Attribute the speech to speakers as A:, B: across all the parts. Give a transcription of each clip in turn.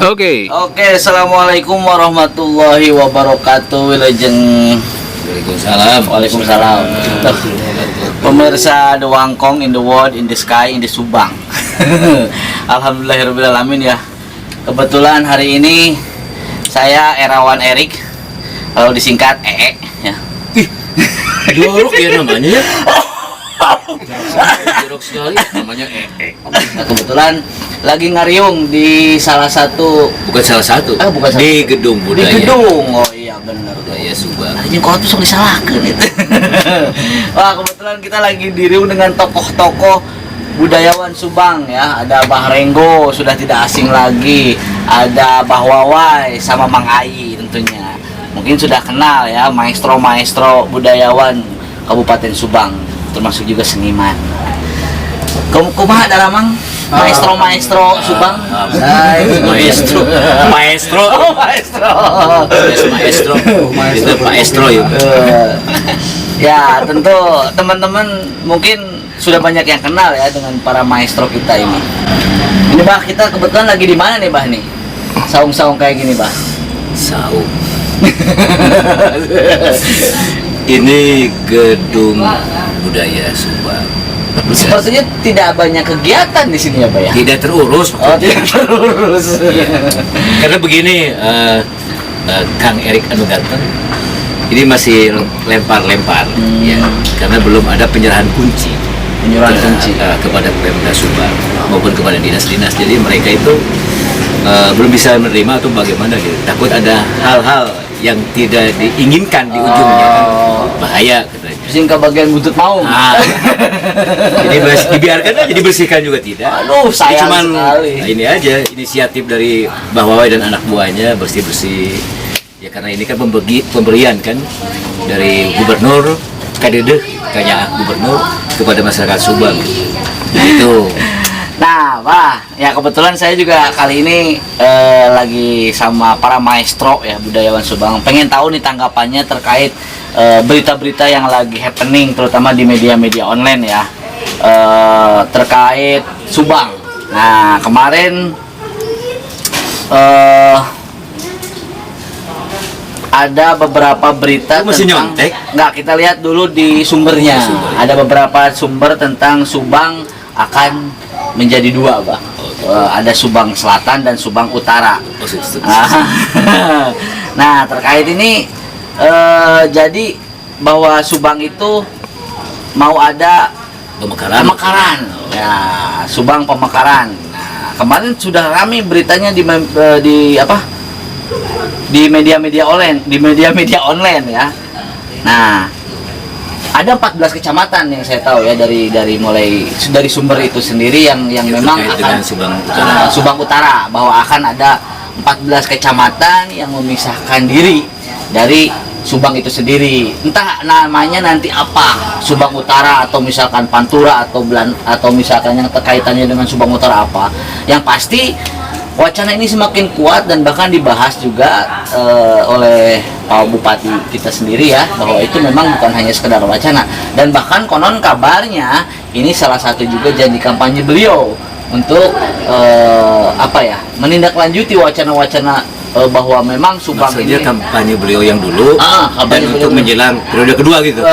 A: Oke.
B: Oke, assalamualaikum warahmatullahi wabarakatuh. Wilajeng. Waalaikumsalam. Pemirsa The Wangkong in the world, in the sky, in the Subang. Alhamdulillahirobbilalamin ya. Kebetulan hari ini saya Erawan Erik, kalau disingkat EE ya.
A: Jorok ya namanya ya. Jorok sekali namanya EE.
B: Nah, kebetulan lagi ngariung di salah satu,
A: Bukan salah satu. Di gedung budaya.
B: Di gedung. Oh iya benar.
A: Budaya Subang.
B: Anjing kau tuh sok disalahkeun itu. Wah, kebetulan kita lagi diriung dengan tokoh-tokoh budayawan Subang ya. Ada Bah Renggo, sudah tidak asing lagi. Ada Bah Wawai sama Mang Ai tentunya. Mungkin sudah kenal ya, maestro-maestro budayawan Kabupaten Subang, termasuk juga seniman. Kumaha adalah Mang? Maestro Subang.
A: Maestro.
B: Oh, maestro.
A: Itu maestro ya.
B: Ya, tentu teman-teman mungkin sudah banyak yang kenal ya dengan para maestro kita ini. Ini Bah, kita kebetulan lagi di mana nih Bah nih? Saung-saung kayak gini Bah.
A: Saung. Ini gedung budaya Subang.
B: Sepertinya tidak banyak kegiatan di sini ya Pak ya?
A: Tidak terurus.
B: Oh, tidak terurus.
A: Karena begini, Kang Erik anu datang, ini masih lempar-lempar, ya, karena belum ada penyerahan kunci. Kepada Pemda Subang maupun kepada dinas-dinas. Jadi mereka itu belum bisa menerima atau bagaimana gitu. Takut ada hal-hal yang tidak diinginkan di ujungnya, kan bahaya katanya.
B: Sehingga bagian buntut mau.
A: Jadi dibiarkan aja, dibersihkan juga tidak.
B: Aduh, sayang
A: cuman
B: sekali.
A: Ini aja inisiatif dari Mbah Wawai dan anak buahnya bersih-bersih. Ya karena ini kan pemberian kan dari gubernur Kadedeh, kayaknya gubernur kepada masyarakat Subang. Itu.
B: Nah, Pak, ya kebetulan saya juga kali ini lagi sama para maestro ya budayawan Subang. Pengen tahu nih tanggapannya terkait berita-berita yang lagi happening, terutama di media-media online ya, terkait Subang. Nah, kemarin ada beberapa berita tentang, nggak, kita lihat dulu di sumbernya. Ada beberapa sumber tentang Subang akan menjadi dua, Bah. Ada Subang Selatan dan Subang Utara. Nah, terkait ini jadi bahwa Subang itu mau ada pemekaran. Ya, Subang pemekaran. Nah, kemarin sudah ramai beritanya di media-media online ya. Nah, ada 14 kecamatan yang saya tahu ya dari sumber itu sendiri yang memang akan Subang Utara, bahwa akan ada 14 kecamatan yang memisahkan diri dari Subang itu sendiri. Entah namanya nanti apa, Subang Utara atau misalkan Pantura atau misalkan yang terkaitannya dengan Subang Utara apa. Yang pasti wacana ini semakin kuat dan bahkan dibahas juga oleh Pak Bupati kita sendiri ya, bahwa itu memang bukan hanya sekedar wacana, dan bahkan konon kabarnya ini salah satu juga janji kampanye beliau untuk menindaklanjuti wacana-wacana bahwa memang Subang
A: maksudnya
B: ini
A: kampanye beliau yang dulu dan untuk menjelang periode kedua gitu.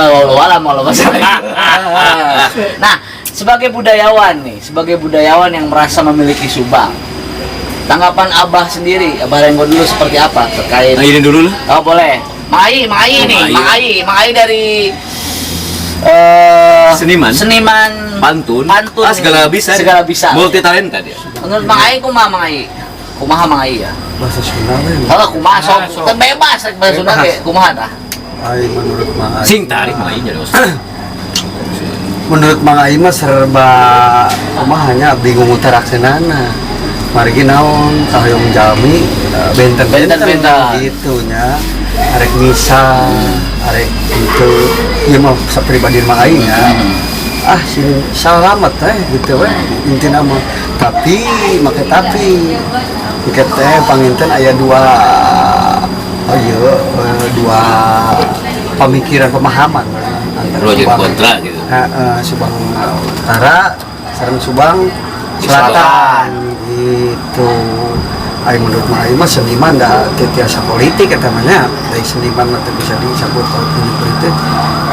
B: Nah, sebagai budayawan yang merasa memiliki Subang, tanggapan Abah sendiri, Abah Renggo dulu seperti apa terkait?
A: Ini dulu lah.
B: Oh boleh. Mang Ai dari seniman pantun.
A: Segala bisa. Multi talenta dia.
B: Menurut Mang Ai kumaha Mang Ai ya?
C: Bahasa Sunda we.
B: Kumaha sok bebas bahasa Sunda ge. Kumaha tah?
C: Ai menurut Mang Ai.
A: Sing tarik Mang Ai jadi
C: Menurut Mang Ai mah serba kumahanya bingung uteraksenana. Margi naon kahoyong jalmi benten gitu nya. Arek misa, arek itu ieu mah sapribadi Mang Ai nya. Sini selamat gitu we intina mah. Tapi panginten aya dua pemikiran pemahaman
A: antara kontra gitu.
C: Subang Utara sareng Subang Selatan gitu. Ayo menurut mah seniman dah tiasa politik kata mana dari seniman mah bisa disebut politik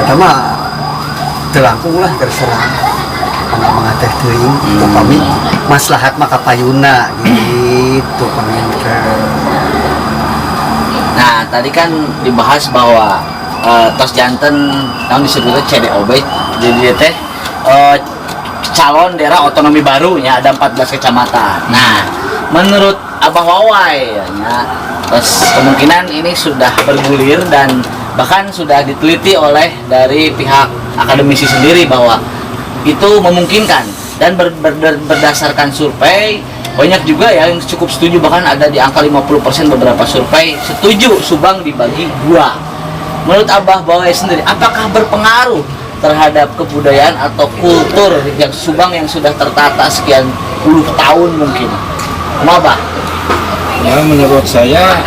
C: kata mah terlangkung lah terserah mana teh teuing upami maslahat maka payuna gitu panginkan.
B: Nah, tadi kan dibahas bahwa tos janten yang disebutnya CDOB jadi teh calon daerah otonomi baru ya ada 14 kecamatan. Nah, menurut Abah Wawai ya, terus kemungkinan ini sudah bergulir dan bahkan sudah diteliti oleh dari pihak akademisi sendiri bahwa itu memungkinkan dan berdasarkan survei banyak juga ya yang cukup setuju, bahkan ada di angka 50% beberapa survei setuju Subang dibagi dua. Menurut Abah Wawai sendiri, apakah berpengaruh terhadap kebudayaan atau kultur yang Subang yang sudah tertata sekian puluh tahun mungkin? Abah?
D: Ya, menurut saya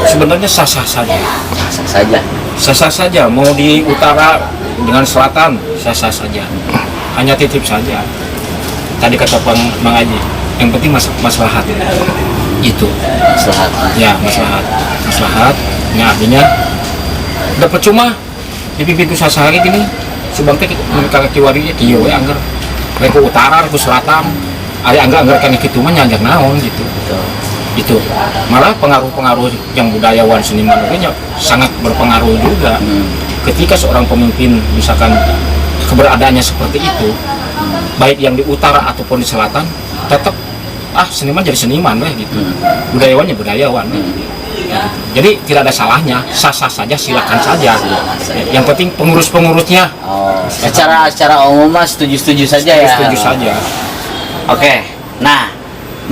D: sebenarnya sah-sah saja.
B: Sah saja.
D: Sah-sah saja, mau di utara dengan selatan sah-sah saja. Hanya titip saja. Tadi kata Mang Haji, yang penting maslahat itu.
B: Maslahat.
D: Ya, maslahat. Ini artinya udah percuma dipimpin ku sasari gini. Subang teh mereka kiwarinya kieu we angger. Ke utara, ke selatan. Ari anggar kan kitu mah nyanjak naon gitu. Itu malah pengaruh-pengaruh yang budayawan seniman itu sangat berpengaruh juga. Ketika seorang pemimpin misalkan keberadaannya seperti itu, baik yang di utara ataupun di selatan, tetap seniman jadi seniman gitu, budayawannya budayawan ya, gitu. Jadi tidak ada salahnya, sah-sah saja, silakan saja. Yang penting pengurus-pengurusnya
B: Secara umum mah setuju-setuju saja ya.
D: Setuju saja.
B: Oke, nah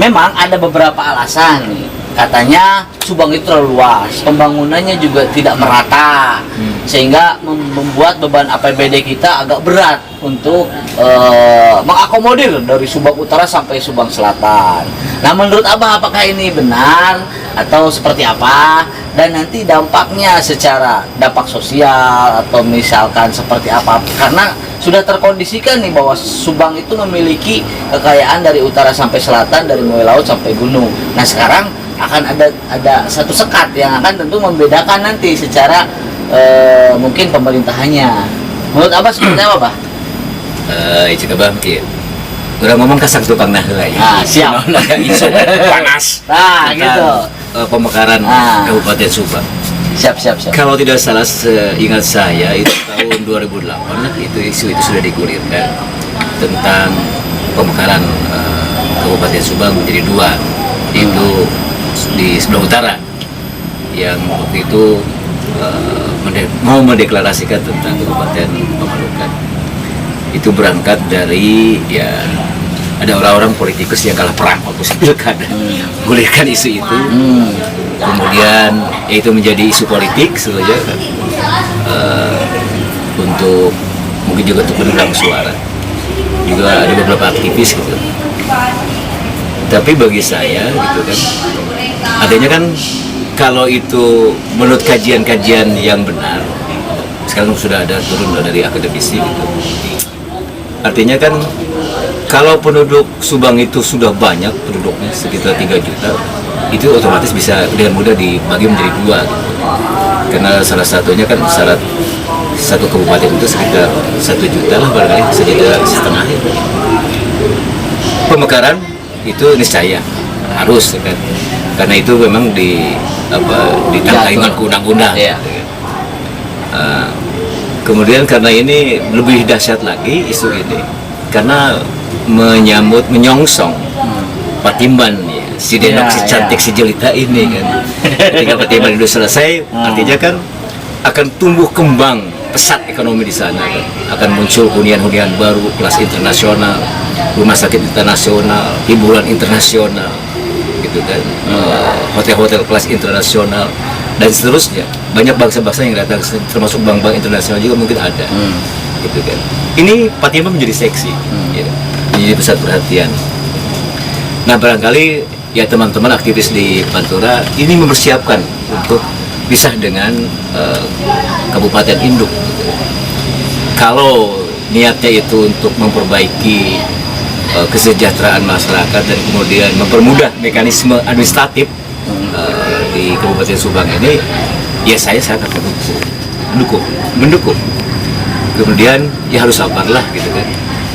B: memang ada beberapa alasan nih. Katanya Subang itu terlalu luas, pembangunannya juga tidak merata, sehingga membuat beban APBD kita agak berat untuk mengakomodir dari Subang Utara sampai Subang Selatan. Nah, menurut Abah, apakah ini benar atau seperti apa? Dan nanti dampaknya secara dampak sosial atau misalkan seperti apa? Karena sudah terkondisikan nih bahwa Subang itu memiliki kekayaan dari utara sampai selatan, dari mulai laut sampai gunung. Nah, sekarang akan ada satu sekat yang akan tentu membedakan nanti secara mungkin pemerintahannya. Menurut Abah seperti apa, Bah?
A: Itu Bang, udah ngomong kasar tuh Bang Nahla ya.
B: Nah, siap.
A: Isu panas.
B: Nah, gitu.
A: Pemekaran Kabupaten Subang.
B: Siap.
A: Kalau tidak salah ingat saya itu tahun 2008 itu isu itu sudah digulirkan tentang pemekaran Kabupaten Subang menjadi dua, itu di sebelah utara yang waktu itu mau mendeklarasikan tentang Kabupaten Pamanukan. Itu berangkat dari ya ada orang-orang politikus yang kalah perang waktu pilkada gulirkan isu itu. Kemudian itu menjadi isu politik saja untuk mungkin juga untuk mendulang suara. Juga ada beberapa aktivis gitu. Tapi bagi saya gitu kan, adanya kan kalau itu menurut kajian-kajian yang benar, sekarang sudah ada turun dari akademisi gitu. Artinya kan kalau penduduk Subang itu sudah banyak penduduknya sekitar 3 juta, itu otomatis bisa dengan mudah dibagi menjadi dua gitu. Karena salah satunya kan syarat satu kabupaten itu sekitar 1 juta lah barangkali, 1,5 juta. Pemekaran itu niscaya harus kan, karena itu memang ditangani dengan undang-undang.
B: Iya.
A: Kemudian karena ini lebih dahsyat lagi isu ini, karena menyongsong Patimban ya, si Denok si cantik si jelita ini kan. Ketika Patimban itu selesai, artinya kan akan tumbuh kembang pesat ekonomi di sana kan. Akan muncul hunian-hunian baru kelas internasional, rumah sakit internasional, hiburan internasional gitu kan, hotel-hotel kelas internasional dan seterusnya. Banyak bangsa-bangsa yang datang, termasuk bank-bank internasional juga mungkin ada gitu kan. Ini Patimban menjadi seksi ya, menjadi pusat perhatian. Nah, barangkali ya teman-teman aktivis di Pantura ini mempersiapkan untuk pisah dengan kabupaten induk gitu. Kalau niatnya itu untuk memperbaiki kesejahteraan masyarakat dan kemudian mempermudah mekanisme administratif di Kabupaten Subang ini, ya saya sangat mendukung. Kemudian ya harus sabarlah gitu kan.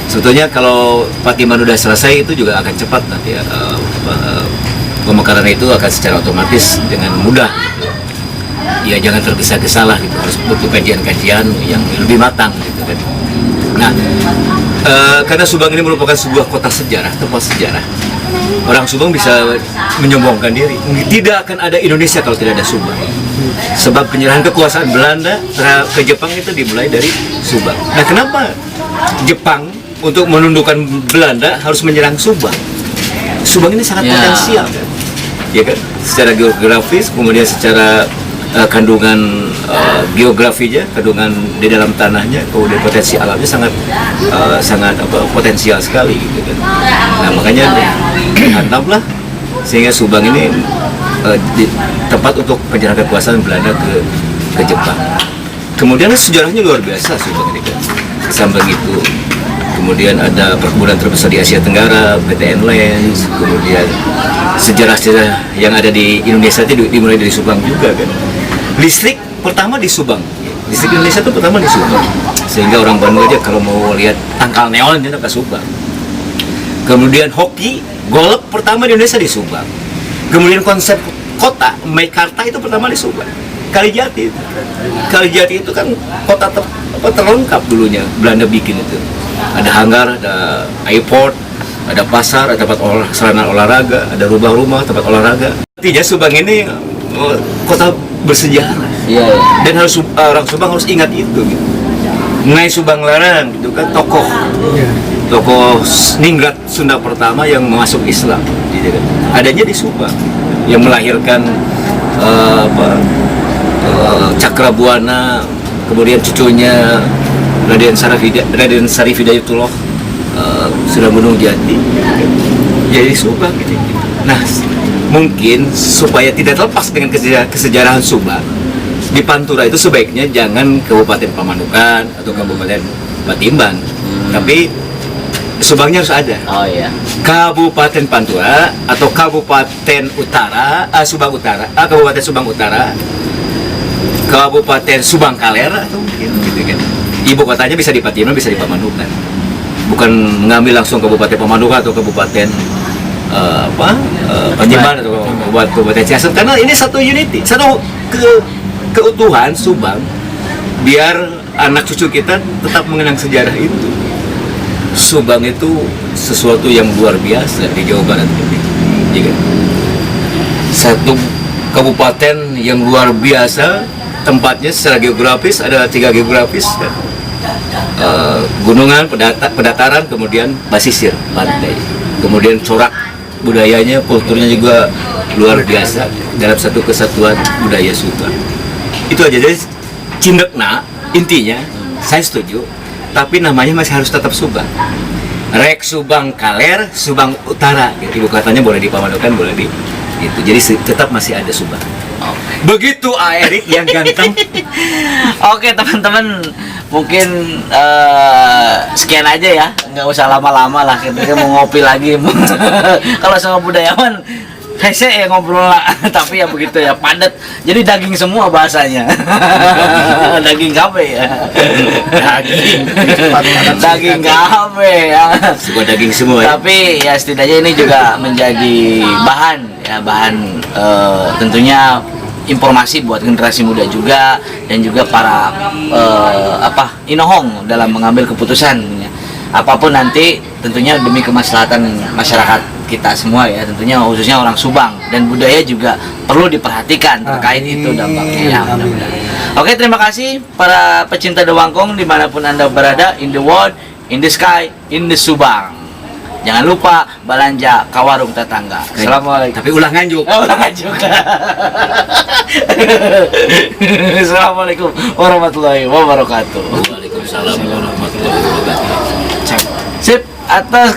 A: Sebetulnya kalau Patiman udah selesai itu juga akan cepat nanti ya, pemekaran itu akan secara otomatis dengan mudah. Ya jangan tergesa-gesa lah gitu, harus butuh kajian-kajian yang lebih matang gitu kan. Nah, karena Subang ini merupakan sebuah kota sejarah, tempat sejarah, orang Subang bisa menyombongkan diri. Tidak akan ada Indonesia kalau tidak ada Subang. Sebab penyerahan kekuasaan Belanda ke Jepang itu dimulai dari Subang. Nah, kenapa Jepang untuk menundukkan Belanda harus menyerang Subang? Subang ini sangat potensial kan? Ya kan? Secara geografis, kemudian secara kandungan geografinya, kandungan di dalam tanahnya, kemudian potensi alamnya sangat potensial sekali gitu kan. Nah, makanya hantamlah sehingga Subang ini tempat untuk penyerahan kekuasaan Belanda ke Jepang. Kemudian sejarahnya luar biasa Subang ini kan. Sampai itu kemudian ada perkebunan terbesar di Asia Tenggara, PTN Lens, kemudian sejarah-sejarah yang ada di Indonesia itu dimulai dari Subang juga kan. Listrik pertama di Subang, listrik Indonesia itu pertama di Subang, sehingga orang Bandung aja kalau mau lihat tangkal neon dia ke Subang. Kemudian hoki, golf pertama di Indonesia di Subang. Kemudian konsep kota, Meikarta itu pertama di Subang. Kalijati itu kan kota terlengkap dulunya, Belanda bikin itu. Ada hanggar, ada airport, ada pasar, ada tempat sarana olahraga, ada rumah-rumah, tempat olahraga. Artinya Subang ini kota bersejarah.
B: Iya.
A: Dan orang Subang harus ingat itu gitu. Ngai Subang Larang gitu kan, tokoh ningrat Sunda pertama yang masuk Islam gitu kan. Adanya di Subang yang melahirkan Cakrabuana, kemudian cucunya Raden Sarif Hidayatullah Sunan Gunung Jati jadi Subang gitu. Nah, mungkin supaya tidak terlepas dengan kesejarahan Subang, di Pantura itu sebaiknya jangan Kabupaten Pamanukan atau Kabupaten Batimban, tapi Subangnya harus ada.
B: Oh iya.
A: Kabupaten Pantura atau Kabupaten Utara, Subang Utara, Kabupaten Subang Utara, Kabupaten Subang Kaler atau mungkin gitu kan. Ibu kotanya bisa di Patimban, bisa di Pamanukan. Bukan mengambil langsung Kabupaten Pamanukan atau Kabupaten Patimban atau Kabupaten Ciasem, karena ini satu unity, satu keutuhan Subang, biar anak cucu kita tetap mengenang sejarah itu. Subang itu sesuatu yang luar biasa di Jawa Barat ini. Jadi, satu kabupaten yang luar biasa, tempatnya secara geografis ada 3 geografis kan? Gunungan, pedataran, kemudian basisir, pantai, kemudian corak budayanya, kulturnya juga luar biasa dalam satu kesatuan budaya Subang. Itu aja. Jadi cindekna intinya saya setuju, tapi namanya masih harus tetap Subang. Rek Subang Kaler, Subang Utara. Ibu katanya boleh di Pamanukan, boleh di gitu. Jadi tetap masih ada Subang. Begitu Erik yang ganteng.
B: Oke teman-teman, mungkin sekian aja ya, nggak usah lama-lama lah. Kita mau ngopi lagi. Kalau sama budayawan hese ya ngobrol lah, tapi ya begitu ya, padat. Jadi daging semua bahasanya. Daging kafe ya. Daging kafe ya.
A: Semua daging semua ya.
B: Tapi ya setidaknya ini juga menjadi bahan tentunya informasi buat generasi muda juga, dan juga para inohong dalam mengambil keputusan. Apapun nanti tentunya demi kemaslahatan masyarakat kita semua ya, tentunya khususnya orang Subang, dan budaya juga perlu diperhatikan terkait itu dampaknya ya, mudah-mudahan. Oke, terima kasih para pecinta Dewangkong dimanapun Anda berada, in the world, in the sky, in the Subang. Jangan lupa belanja ke warung tetangga. Assalamualaikum.
A: Tapi ulah nganjuk.
B: Ulah nganjuk. Assalamualaikum warahmatullahi wabarakatuh.
A: Waalaikumsalam warahmatullahi wabarakatuh.
B: Sip, atas